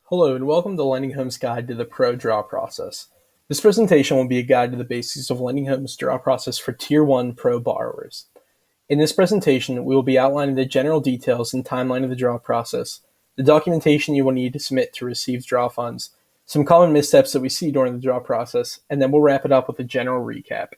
Hello and welcome to Lending Home's Guide to the Pro Draw Process. This presentation will be a guide to the basics of Lending Home's draw process for Tier 1 Pro borrowers. In this presentation, we will be outlining the general details and timeline of the draw process, the documentation you will need to submit to receive draw funds, some common missteps that we see during the draw process, and then we'll wrap it up with a general recap.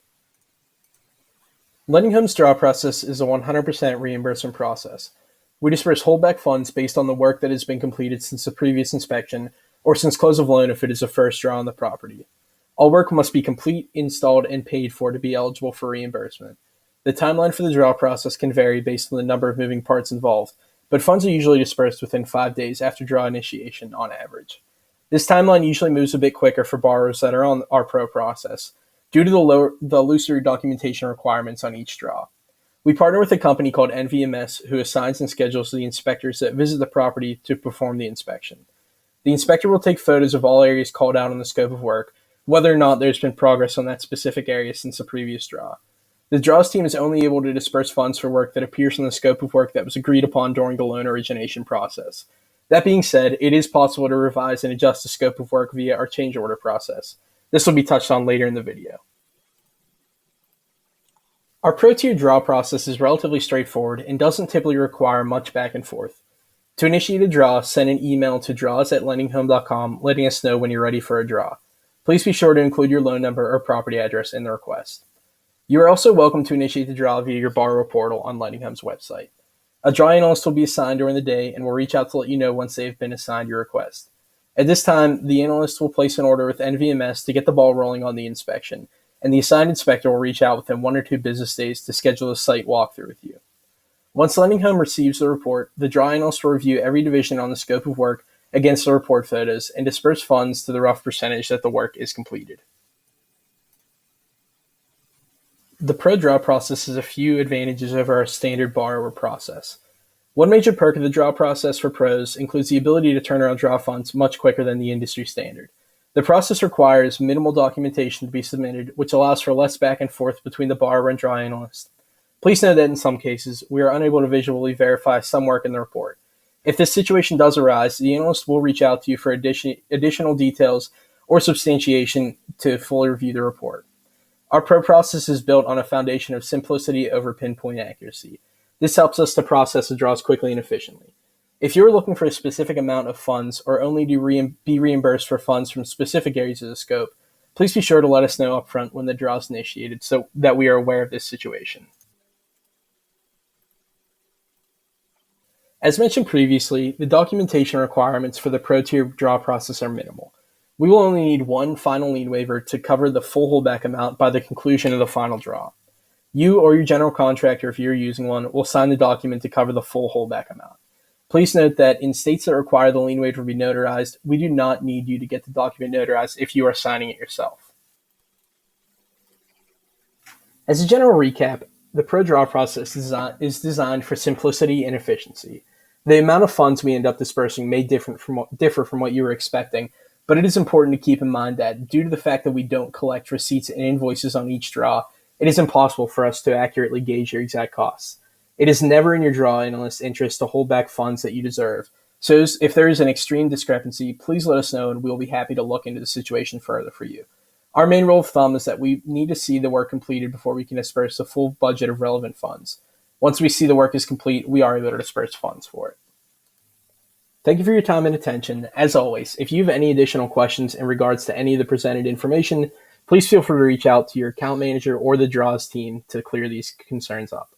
Lending Home's draw process is a 100% reimbursement process. We disperse holdback funds based on the work that has been completed since the previous inspection or since close of loan if it is a first draw on the property. All work must be complete, installed, and paid for to be eligible for reimbursement. The timeline for the draw process can vary based on the number of moving parts involved, but funds are usually dispersed within 5 days after draw initiation on average. This timeline usually moves a bit quicker for borrowers that are on our Pro process due to the looser documentation requirements on each draw. We partner with a company called NVMS who assigns and schedules the inspectors that visit the property to perform the inspection. The inspector will take photos of all areas called out on the scope of work, whether or not there's been progress on that specific area since the previous draw. The draws team is only able to disperse funds for work that appears on the scope of work that was agreed upon during the loan origination process. That being said, it is possible to revise and adjust the scope of work via our change order process. This will be touched on later in the video. Our Pro Tier draw process is relatively straightforward and doesn't typically require much back and forth. To initiate a draw, send an email to draws@lendinghome.com letting us know when you're ready for a draw. Please be sure to include your loan number or property address in the request. You are also welcome to initiate the draw via your borrower portal on Lending Home's website. A draw analyst will be assigned during the day and will reach out to let you know once they have been assigned your request. At this time, the analyst will place an order with NVMS to get the ball rolling on the inspection, and the assigned inspector will reach out within 1 or 2 business days to schedule a site walkthrough with you. Once Lending Home receives the report, the draw analyst will review every division on the scope of work against the report photos and disperse funds to the rough percentage that the work is completed. The Pro draw process has a few advantages over our standard borrower process. One major perk of the draw process for pros includes the ability to turn around draw funds much quicker than the industry standard. The process requires minimal documentation to be submitted, which allows for less back and forth between the borrower and draw analyst. Please note that in some cases, we are unable to visually verify some work in the report. If this situation does arise, the analyst will reach out to you for additional details or substantiation to fully review the report. Our Pro process is built on a foundation of simplicity over pinpoint accuracy. This helps us to process the draws quickly and efficiently. If you're looking for a specific amount of funds or only to be reimbursed for funds from specific areas of the scope, please be sure to let us know upfront when the draw is initiated so that we are aware of this situation. As mentioned previously, the documentation requirements for the Pro Tier draw process are minimal. We will only need one final lien waiver to cover the full holdback amount by the conclusion of the final draw. You or your general contractor, if you're using one, will sign the document to cover the full holdback amount. Please note that in states that require the lien waiver to be notarized, we do not need you to get the document notarized if you are signing it yourself. As a general recap, the Pro draw process is designed for simplicity and efficiency. The amount of funds we end up dispersing may differ from what you were expecting, but it is important to keep in mind that due to the fact that we don't collect receipts and invoices on each draw, it is impossible for us to accurately gauge your exact costs. It is never in your draw analyst's interest to hold back funds that you deserve. So if there is an extreme discrepancy, please let us know and we'll be happy to look into the situation further for you. Our main rule of thumb is that we need to see the work completed before we can disperse the full budget of relevant funds. Once we see the work is complete, we are able to disperse funds for it. Thank you for your time and attention. As always, if you have any additional questions in regards to any of the presented information, please feel free to reach out to your account manager or the draws team to clear these concerns up.